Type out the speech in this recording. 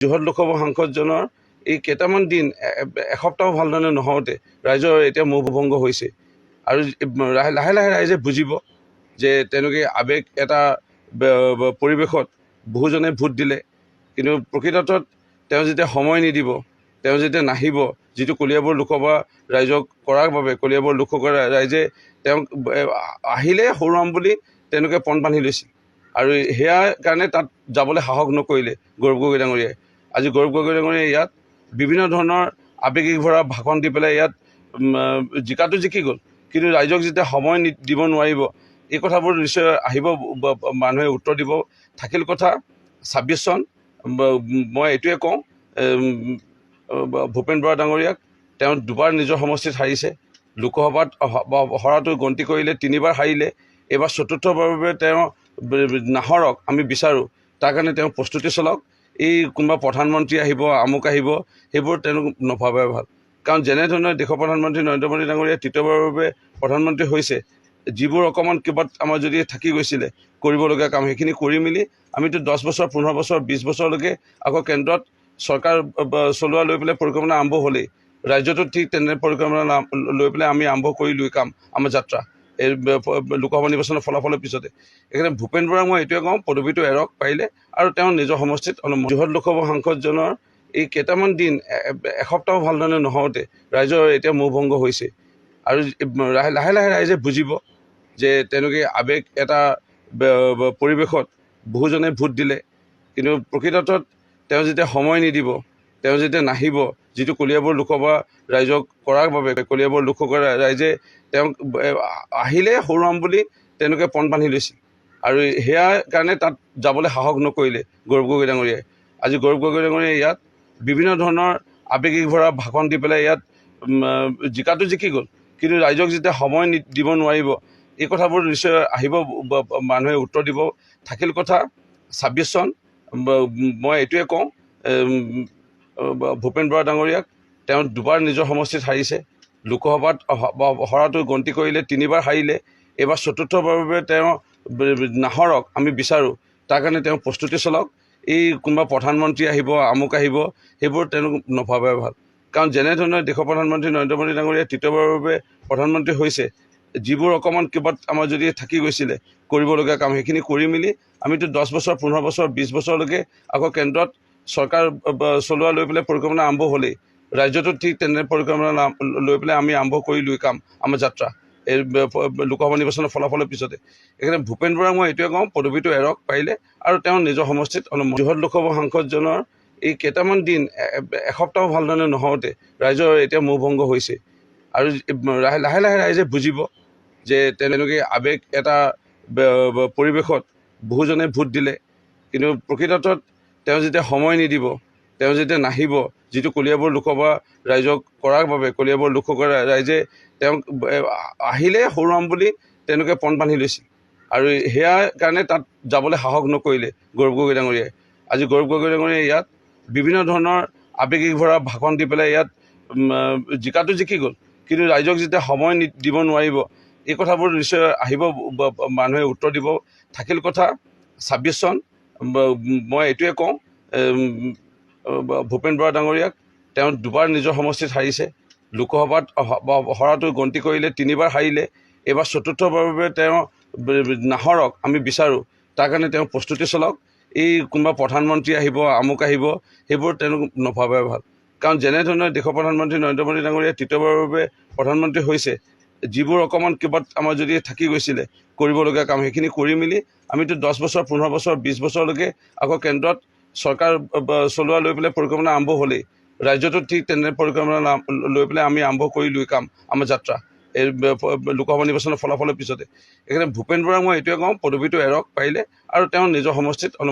যোৰহাট লোকসভা সাংসদজনৰ এই কেইটামান দিন এসপ্তাহ ভালদৰে নহওঁতে ৰাইজৰ এতিয়া মোহভংগ হৈছে আৰু লাহে লাহে ৰাইজে বুজিব যে তেওঁলোকে আৱেগ এটা পৰিৱেশত বহুজনে ভোট দিলে, কিন্তু প্ৰকৃতত তেওঁ যেতিয়া সময় নিদিব, তেওঁ যেতিয়া নাহিব, যিটো কলিয়াবৰ লোকসভা ৰাইজক কৰাৰ বাবে কলিয়াবৰ লোকসভা ৰাইজে তেওঁক আহিলে হৰুৱাম বুলি তেওঁলোকে পণ বান্ধি লৈছিল আৰু সেয়াৰ কাৰণে তাত যাবলৈ সাহস নকৰিলে গৌৰৱ গগৈ ডাঙৰীয়াই। আজি গৌৰৱ গগৈ ডাঙৰীয়াই ইয়াত বিভিন্ন ধৰণৰ আৱেগিক ভৰা ভাষণ দি পেলাই ইয়াত জিকাটো জিকি গ'ল, কিন্তু ৰাইজক যেতিয়া সময় দিব নোৱাৰিব, এই কথাবোৰ নিশ্চয় আহিব, মানুহে উত্তৰ দিব। থাকিল কথা ২৬ চন, মই এইটোৱে কওঁ ভূপেন বৰা ডাঙৰীয়াক, তেওঁ দুবাৰ নিজৰ সমষ্টিত হাৰিছে, লোকসভাত হৰাটো গন্তি কৰিলে, 3বাৰ হাৰিলে, এইবাৰ চতুৰ্থবাৰৰ বাবে তেওঁ নাহৰক আমি বিচাৰোঁ, তাৰ কাৰণে তেওঁ প্ৰস্তুতি চলাওক। এই কোনোবা প্ৰধানমন্ত্ৰী আহিব, আমুক আহিব, সেইবোৰ তেওঁলোক নভাবাই ভাল। কাৰণ যেনেধৰণে দেশৰ প্ৰধানমন্ত্ৰী নৰেন্দ্ৰ মোদী ডাঙৰীয়া ৩য়বাৰৰ বাবে প্ৰধানমন্ত্ৰী হৈছে, যিবোৰ অকণমান কিবা আমাৰ যদি থাকি গৈছিলে কৰিবলগীয়া কাম, সেইখিনি কৰি মেলি আমিতো 10 বছৰ, 15 বছৰ, 20 বছৰলৈকে আকৌ কেন্দ্ৰত চৰকাৰ চলোৱা লৈ পেলাই পৰিকল্পনা আৰম্ভ হ'লেই, ৰাজ্যটো ঠিক তেনে পৰিকল্পনা লৈ পেলাই আমি আৰম্ভ কৰিলোঁ কাম, আমাৰ যাত্ৰা এই লোকসভা নিৰ্বাচনৰ ফলাফলৰ পিছতে। সেইকাৰণে ভূপেন বৰাক মই এইটোৱে কওঁ, পদবীটো এৰক পাৰিলে আৰু তেওঁ নিজৰ সমষ্টিত যোৰহাট লোকসভা সাংসদজনৰ এই কেইটামান দিন এসপ্তাহ ভালদৰে নহওঁতে ৰাইজৰ এতিয়া মোহভংগ হৈছে আৰু লাহে লাহে ৰাইজে বুজিব যে তেওঁলোকে আৱেগ এটা পৰিৱেশত বহুজনে ভোট দিলে, কিন্তু প্ৰকৃতত তেওঁ যেতিয়া সময় নিদিব, তেওঁ যেতিয়া নাহিব, যিটো কলিয়াবৰ লোকসভা ৰাইজক কৰাৰ বাবে কলিয়াবৰ লোকসভা ৰাইজে তেওঁক আহিলে হৰুৱাম বুলি তেওঁলোকে পণ বান্ধি লৈছিল আৰু সেয়াৰ কাৰণে তাত যাবলৈ সাহস নকৰিলে গৌৰৱ গগৈ ডাঙৰীয়াই। আজি গৌৰৱ গগৈ ডাঙৰীয়াই ইয়াত বিভিন্ন ধৰণৰ আৱেগিক ভৰা ভাষণ দি পেলাই ইয়াত জিকাটো জিকি গ'ল, কিন্তু ৰাইজক যেতিয়া সময় দিব নোৱাৰিব, এই কথাবোৰ নিশ্চয় আহিব, মানুহে উত্তৰ দিব। থাকিল কথা ২৬ চন, মই এইটোৱে কওঁ ভূপেন বৰা ডাঙৰীয়াক, তেওঁ দুবাৰ নিজৰ সমষ্টিত হাৰিছে, লোকসভাত হৰাটো গন্তি কৰিলে, 3বাৰ হাৰিলে, এইবাৰ চতুৰ্থবাৰৰ বাবে তেওঁ নাহৰক আমি বিচাৰোঁ, তাৰ কাৰণে তেওঁ প্ৰস্তুতি চলাওক। এই কোনোবা প্ৰধানমন্ত্ৰী আহিব, আমুক আহিব, সেইবোৰ তেওঁলোক নভাবাই ভাল। কাৰণ যেনেধৰণে দেশৰ প্ৰধানমন্ত্ৰী নৰেন্দ্ৰ মোদী ডাঙৰীয়া ৩য়বাৰৰ বাবে প্ৰধানমন্ত্ৰী হৈছে, যিবোৰ অকণমান কিবা আমাৰ যদি থাকি গৈছিলে কৰিবলগীয়া কাম, সেইখিনি কৰি মেলি আমিতো 10 বছৰ, 15 বছৰ, 20 বছৰলৈকে আকৌ কেন্দ্ৰত চৰকাৰ চলোৱা লৈ পেলাই পৰিকল্পনা আৰম্ভ হ'লেই, ৰাজ্যটো ঠিক তেনে পৰিকল্পনা লৈ পেলাই আমি আৰম্ভ কৰিলোঁ কাম, আমাৰ যাত্ৰা এই লোকসভা নিৰ্বাচনৰ ফলাফলৰ পিছতে। সেইকাৰণে ভূপেন বৰাক মই এইটোৱে কওঁ, পদবীটো এৰক পাৰিলে আৰু তেওঁ নিজৰ সমষ্টিত যোৰহাট লোকসভা সাংসদজনৰ এই কেইটামান দিন এসপ্তাহ ভালদৰে নহওঁতে ৰাইজৰ এতিয়া মোহভংগ হৈছে আৰু লাহে লাহে ৰাইজে বুজিব যে তেওঁলোকে আৱেগ এটা পৰিৱেশত বহুজনে ভোট দিলে, কিন্তু প্ৰকৃতত তেওঁ যেতিয়া সময় নিদিব, তেওঁ যেতিয়া নাহিব, যিটো কলিয়াবৰ লোকসভা ৰাইজক কৰাৰ বাবে কলিয়াবৰ লোকসভা ৰাইজে তেওঁক আহিলে হৰুৱাম বুলি তেওঁলোকে পণ বান্ধি লৈছিল আৰু সেয়াৰ কাৰণে তাত যাবলৈ সাহস নকৰিলে গৌৰৱ গগৈ ডাঙৰীয়াই। আজি গৌৰৱ গগৈ ডাঙৰীয়াই ইয়াত বিভিন্ন ধৰণৰ আৱেগিক ভৰা ভাষণ দি পেলাই ইয়াত জিকাটো জিকি গ'ল, কিন্তু ৰাইজক যেতিয়া সময় দিব নোৱাৰিব, এই কথাবোৰ নিশ্চয় আহিব, মানুহে উত্তৰ দিব। থাকিল কথা ২৬ চন, মই এইটোৱে কওঁ ভূপেন বৰা ডাঙৰীয়াক, তেওঁ দুবাৰ নিজৰ সমষ্টিত হাৰিছে, লোকসভাত হৰাটো গন্তি কৰিলে, 3বাৰ হাৰিলে, এইবাৰ চতুৰ্থবাৰৰ বাবে তেওঁ নাহৰক আমি বিচাৰোঁ, তাৰ কাৰণে তেওঁ প্ৰস্তুতি চলাওক। এই কোনোবা প্ৰধানমন্ত্ৰী আহিব, আমুক আহিব, সেইবোৰ তেওঁলোক নভাবাই ভাল। কাৰণ যেনেধৰণে দেশৰ প্ৰধানমন্ত্ৰী নৰেন্দ্ৰ মোদী ডাঙৰীয়া ৩য়বাৰৰ বাবে প্ৰধানমন্ত্ৰী হৈছে, যিবোৰ অকণমান কিবা আমাৰ যদি থাকি গৈছিলে কৰিবলগীয়া কাম, সেইখিনি কৰি মেলি আমিতো 10 বছৰ, 15 বছৰ, 20 বছৰলৈকে আকৌ কেন্দ্ৰত চৰকাৰ চলোৱা লৈ পেলাই পৰিকল্পনা আৰম্ভ হ'লেই, ৰাজ্যটো ঠিক তেনে পৰিকল্পনা লৈ পেলাই আমি আৰম্ভ কৰিলোঁ কাম, আমাৰ যাত্ৰা এই লোকসভা নিৰ্বাচনৰ ফলাফলৰ পিছতে। সেইকাৰণে ভূপেন বৰাক মই এইটোৱে কওঁ, পদবীটো এৰক পাৰিলে আৰু তেওঁ নিজৰ সমষ্টিত